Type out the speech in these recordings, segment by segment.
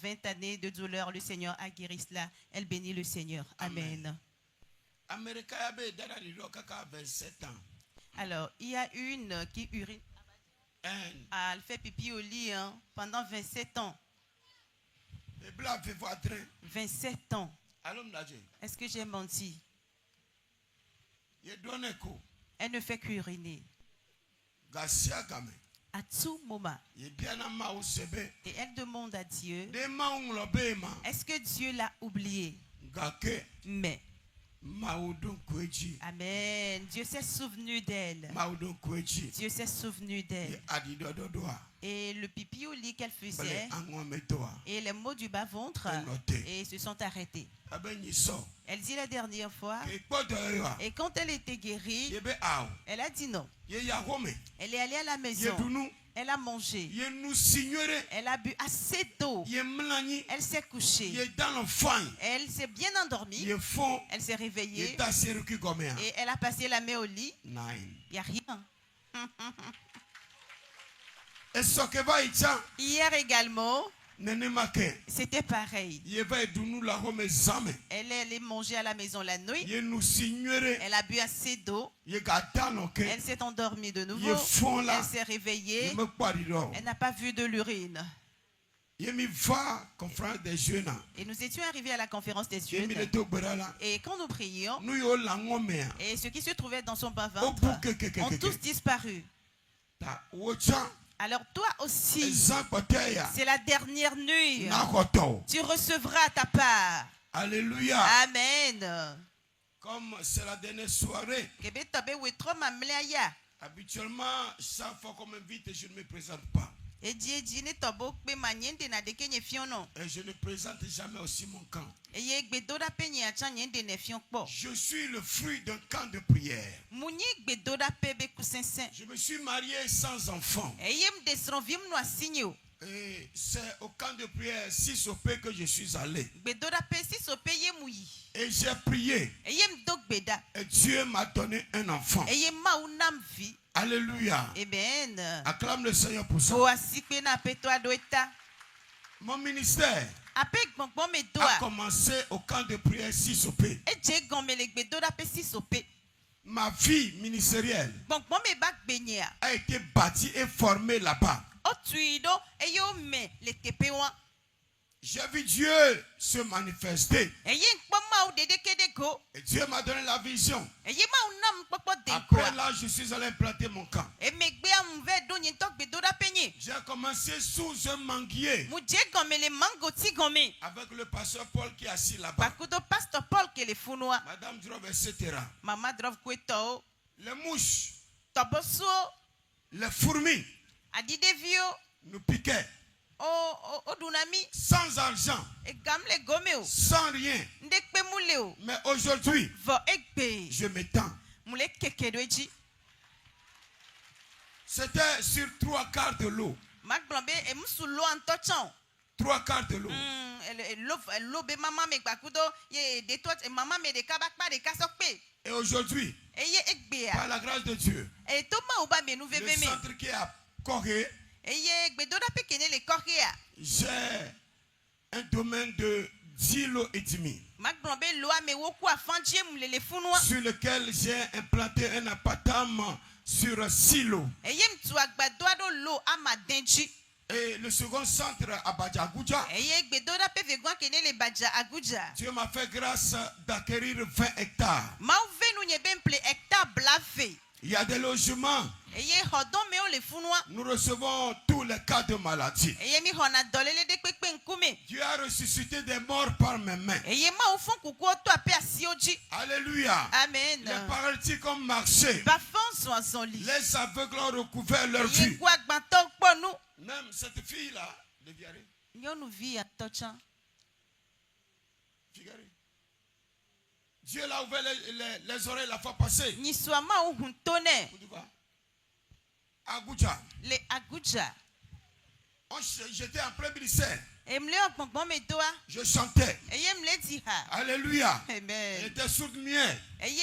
20 années de douleur, le Seigneur a guéri cela. Elle bénit le Seigneur. Amen. Alors, il y a une qui urine. Elle fait pipi au lit pendant 27 ans. 27 ans. Est-ce que j'ai menti? Elle ne fait qu'uriner. À tout moment. Et elle demande à Dieu, est-ce que Dieu l'a oublié? Mais amen. Dieu s'est souvenu d'elle. Dieu s'est souvenu d'elle. Et le pipi au lit qu'elle faisait et les maux du bas-ventre et se sont arrêtés. Elle dit la dernière fois, et quand elle était guérie, elle a dit non. Elle est allée à la maison. Elle a mangé. Elle a bu assez d'eau. Elle s'est couchée. Elle s'est bien endormie. Elle s'est réveillée. Et elle a passé la main au lit. Il n'y a rien. Hier également, c'était pareil. Elle est mangée à la maison la nuit. Elle a bu assez d'eau. Elle s'est endormie de nouveau. Elle s'est réveillée. Elle n'a pas vu de l'urine. Et nous étions arrivés à la conférence des jeunes. Et quand nous prions, et ceux qui se trouvaient dans son bas-ventre ont tous disparu. Alors toi aussi, c'est la dernière nuit. Tu recevras ta part. Alléluia. Amen. Comme c'est la dernière soirée, habituellement, chaque fois qu'on m'invite, je ne me présente pas. Et je ne présente jamais aussi mon camp. Je suis le fruit d'un camp de prière. Je me suis marié sans enfant. Et c'est au camp de prière 6 OP que je suis allé. Et j'ai prié. Et Dieu m'a donné un enfant. Alléluia. Amen. Acclame le Seigneur pour ça. Mon ministère a commencé au camp de prière 6 OP. Ma vie ministérielle a été bâtie et formée là-bas. J'ai vu Dieu se manifester. Et Dieu m'a donné la vision. Après là, je suis allé implanter mon camp. J'ai commencé sous un manguier. Avec le pasteur Paul qui est assis là-bas. Madame Drove, etc. Les mouches, les fourmis nous piquaient. Sans argent, sans rien. Mais aujourd'hui, je m'étends. C'était sur 3/4 de l'eau. 3/4 de l'eau. Et aujourd'hui, par la grâce de Dieu, le centre qui est à Corée, j'ai un domaine de 10 lots et demi sur lequel j'ai implanté un appartement sur 6 lots. Et le second centre à Badja-Agoudja, Dieu m'a fait grâce d'acquérir 20 hectares. Il y a des logements. Nous recevons tous les cas de maladie. Dieu a ressuscité des morts par mes mains. Alléluia. Amen. Les paralytiques ont marché. Les aveugles ont recouvert leur vue. Même cette fille-là, de Viaré. Dieu l'a ouvert les oreilles la fois passée. Agoudja. J'étais en plein ministère. Je chantais. Alléluia. Elle était sourde muette. Et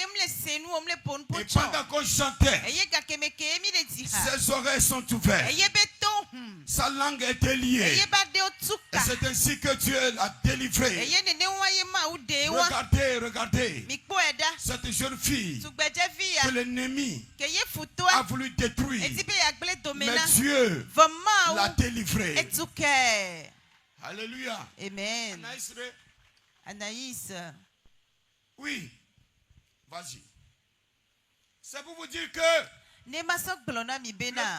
pendant qu'on chantait, ses oreilles sont ouvertes. Sa langue était liée. Et c'est ainsi que Dieu l'a délivré. Regardez, regardez. Cette jeune fille que l'ennemi a voulu détruire. Mais Dieu l'a délivré. Alléluia. Amen. Anaïs. Oui. Vas-y. C'est pour vous dire que le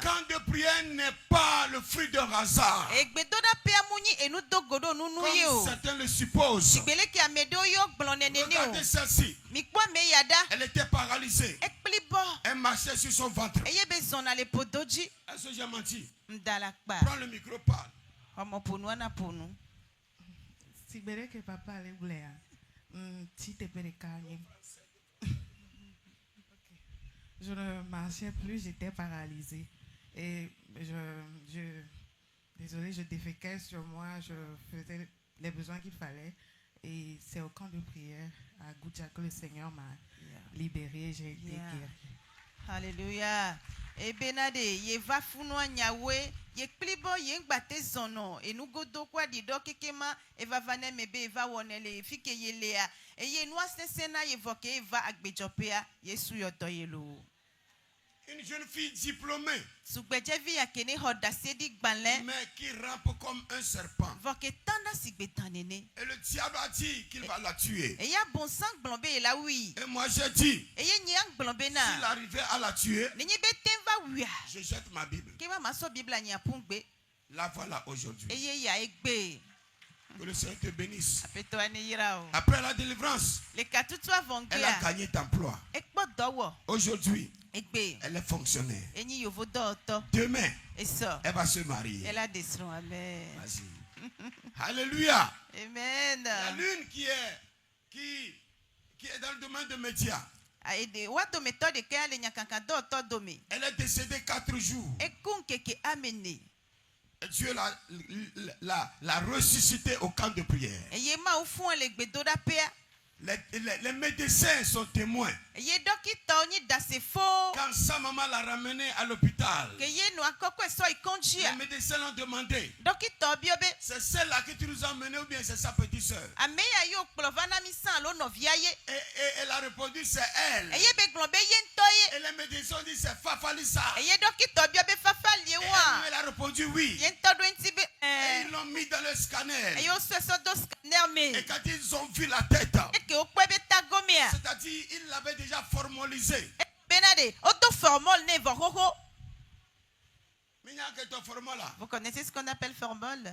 camp de prière n'est pas le fruit d'un hasard. Comme certains le supposent. Regardez celle-ci. Elle était paralysée. Elle marchait sur son ventre. Est-ce que j'ai menti? Prends le micro, parle. Je ne marchais plus, j'étais paralysée. Et désolée, je déféquais sur moi, je faisais les besoins qu'il fallait. Et c'est au camp de prière à Goudja que le Seigneur m'a libérée, j'ai été guérie. Alléluia. Et benade, ye va funwa nyawe, ye klibo ye ngbate zono, e nou godo kwa di do kekema, e va vane mebe, e va wonele, fike ye lea, e ye noa sena ye voke, e va akbejopea, ye suyo doyelo. Une jeune fille diplômée, mais qui rampe comme un serpent. Et le diable a dit qu'il va la tuer. Et moi j'ai dit, s'il arrivait à la tuer, je jette ma Bible. La voilà aujourd'hui. Que le Seigneur te bénisse. Après la délivrance, elle a gagné d'emploi. Aujourd'hui, elle est fonctionnaire. Demain, elle va se marier. Vas-y. Alléluia. Amen. La lune qui est dans le domaine de médias. Elle est décédée 4 jours. Et Dieu l'a ressuscité au camp de prière. Les médecins sont témoins. Quand sa maman l'a ramené à l'hôpital, les médecins l'ont demandé, c'est celle-là que tu nous as emmenée ou bien c'est sa petite soeur? Et elle a répondu, c'est elle. Et les médecins ont dit, c'est Fafalissa. Et elle a répondu, oui. Et ils l'ont mis dans le scanner. Et quand ils ont vu la tête, c'est-à-dire il l'avait déjà formalisé. Vous connaissez ce qu'on appelle formol?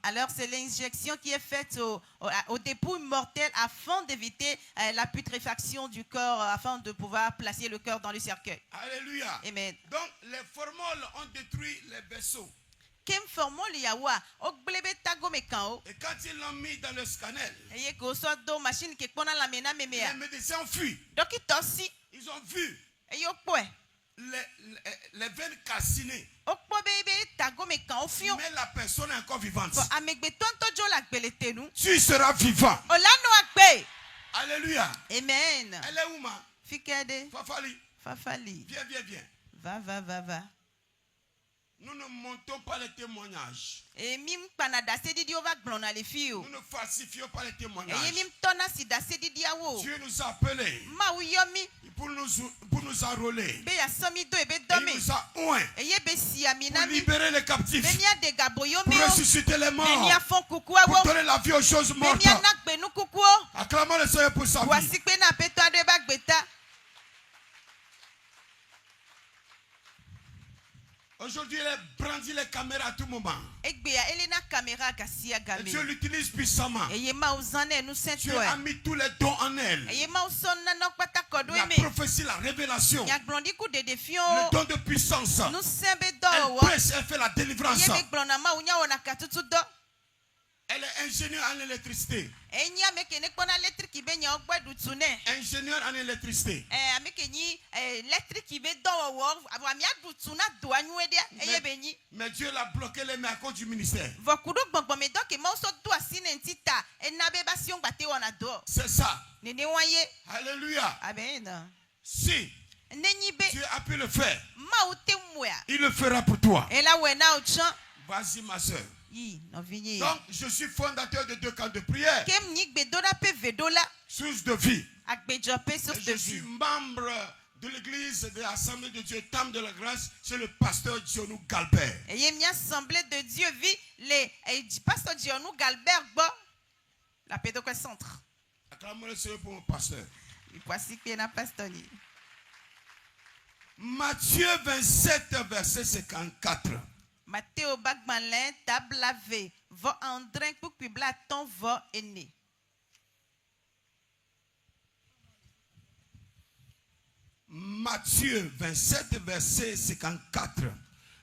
Alors c'est l'injection qui est faite au dépôt mortel afin d'éviter la putréfaction du corps, afin de pouvoir placer le cœur dans le cercueil. Alléluia. Amen. Donc les formoles ont détruit les vaisseaux. Et quand ils l'ont mis dans le scanner, les médecins ont fui. Ils ont vu les veines calcinées. Mais la personne est encore vivante. Tu seras vivant. Alléluia. Amen. Elle est où, ma? Fafali. Viens. Va. Nous ne montons pas les témoignages. Nous ne falsifions pas les témoignages. Dieu nous a appelés pour nous enrôler. Il nous a oints pour libérer les captifs, pour ressusciter les morts, pour donner la vie aux choses mortes. Acclamons le Seigneur pour sa vie. Aujourd'hui, elle brandit les caméras à tout moment. Et Dieu l'utilise puissamment. Dieu a mis tous les dons en elle. La prophétie, la révélation, le don de puissance. Elle prêche, elle fait la délivrance. Elle est ingénieure en électricité. Ingénieure en électricité. Mais Dieu l'a bloqué les mains à cause du ministère. C'est ça. Alléluia. Amen. Si Dieu a pu le faire, il le fera pour toi. Vas-y ma soeur. Donc, je suis fondateur de 2 camps de prière. Source de vie. Je suis membre de l'église de l'Assemblée de Dieu, Temple de la Grâce, c'est le pasteur Dionou Galbert. Assemblée de Dieu vit le pasteur Dionou Galbert, la pédoque centre. Acclamez le Seigneur pour mon pasteur. Matthieu 27, verset 54. Matthieu Bagmalin tablave va en drink pour que blaton va aîné. Matthieu 27 verset 54.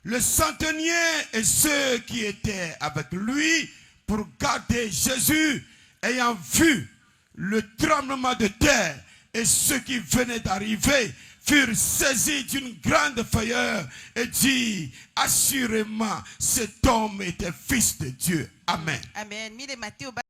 Le centenier et ceux qui étaient avec lui pour garder Jésus, ayant vu le tremblement de terre et ceux qui venaient d'arriver, furent saisis d'une grande frayeur et dit, assurément, cet homme était fils de Dieu. Amen. Amen.